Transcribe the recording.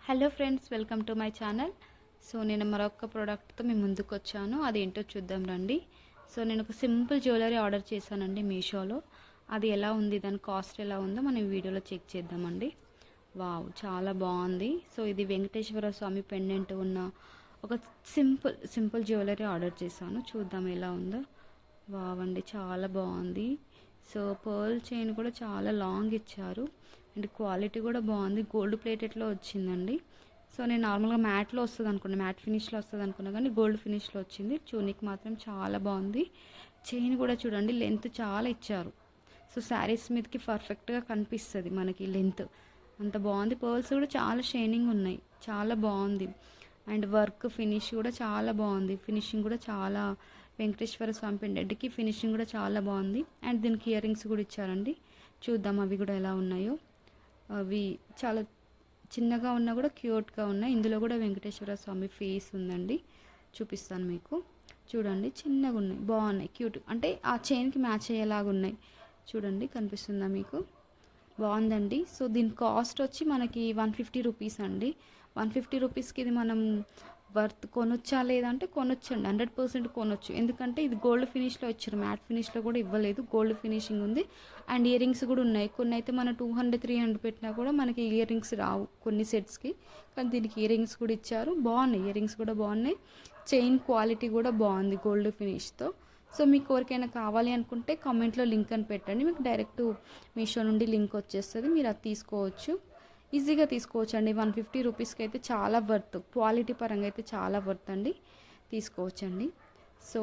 Hello friends, welcome to my channel. So నేను మరొక ప్రోడక్ట్తో మీ ముందుకు వచ్చాను. అది ఏంటో చూద్దాం రండి. సో నేను ఒక సింపుల్ జ్యువెలరీ ఆర్డర్ చేశానండి మీషోలో. అది ఎలా ఉంది, దాని కాస్ట్ ఎలా ఉందో మనం ఈ వీడియోలో చెక్ చేద్దామండి. వావ్, చాలా బాగుంది. సో ఇది వెంకటేశ్వర స్వామి పెండెంట్ ఉన్న ఒక సింపుల్ జ్యువెలరీ ఆర్డర్ చేశాను. చూద్దాం ఎలా ఉందో. వావ్ అండి, చాలా బాగుంది. సో పర్ల్ చైన్ కూడా చాలా లాంగ్ ఇచ్చారు అండ్ క్వాలిటీ కూడా బాగుంది. గోల్డ్ ప్లేటెడ్లో వచ్చిందండి. సో నేను నార్మల్గా మ్యాట్లో వస్తుంది అనుకున్నా, మ్యాట్ ఫినిష్లో వస్తుంది అనుకున్నా, కానీ గోల్డ్ ఫినిష్లో వచ్చింది. చూనికి మాత్రం చాలా బాగుంది. చైన్ కూడా చూడండి, లెంత్ చాలా ఇచ్చారు. సో శారీస్ మీదకి పర్ఫెక్ట్గా కనిపిస్తుంది మనకి లెంత్, అంత బాగుంది. పర్ల్స్ కూడా చాలా షైనింగ్ ఉన్నాయి, చాలా బాగుంది. అండ్ వర్క్ ఫినిష్ కూడా చాలా బాగుంది. ఫినిషింగ్ కూడా చాలా, వెంకటేశ్వర స్వామి పెండెంట్కి ఫినిషింగ్ కూడా చాలా బాగుంది. అండ్ దీనికి ఇయర్ రింగ్స్ కూడా ఇచ్చారండి. చూద్దాం అవి కూడా ఎలా ఉన్నాయో. అవి చాలా చిన్నగా ఉన్నా కూడా క్యూట్గా ఉన్నాయి. ఇందులో కూడా వెంకటేశ్వర స్వామి ఫేస్ ఉందండి, చూపిస్తాను మీకు. చూడండి, చిన్నగా ఉన్నాయి, బాగున్నాయి, క్యూట్. అంటే ఆ చైన్కి మ్యాచ్ అయ్యేలాగా ఉన్నాయి. చూడండి, కనిపిస్తుందా మీకు? బాగుందండి. సో దీని కాస్ట్ వచ్చి మనకి 150 రూపీస్ అండి. 150 రూపీస్కి ఇది మనం వర్త్ కొనొచ్చా లేదంటే కొనొచ్చండి, 100% కొనొచ్చు. ఎందుకంటే ఇది గోల్డ్ ఫినిష్లో ఇచ్చారు, మ్యాట్ ఫినిష్లో కూడా ఇవ్వలేదు. గోల్డ్ ఫినిషింగ్ ఉంది. అండ్ ఇయర్ రింగ్స్ కూడా ఉన్నాయి. కొన్ని అయితే మనం 200-300 పెట్టినా కూడా మనకి ఇయర్ రింగ్స్ రావు కొన్ని సెట్స్కి, కానీ దీనికి ఇయర్ రింగ్స్ కూడా ఇచ్చారు. బాగున్నాయి, ఇయర్ రింగ్స్ కూడా బాగున్నాయి. చైన్ క్వాలిటీ కూడా బాగుంది గోల్డ్ ఫినిష్తో. సో మీకు ఎవరికైనా కావాలి అనుకుంటే కామెంట్లో లింక్ అని పెట్టండి, మీకు డైరెక్ట్ మీషో నుండి లింక్ వచ్చేస్తుంది, మీరు అది తీసుకోవచ్చు. ఈజీగా తీసుకోవచ్చు అండి. 150 రూపీస్కి అయితే చాలా వర్త్, క్వాలిటీ పరంగా అయితే చాలా వర్త్ అండి, తీసుకోవచ్చండి. సో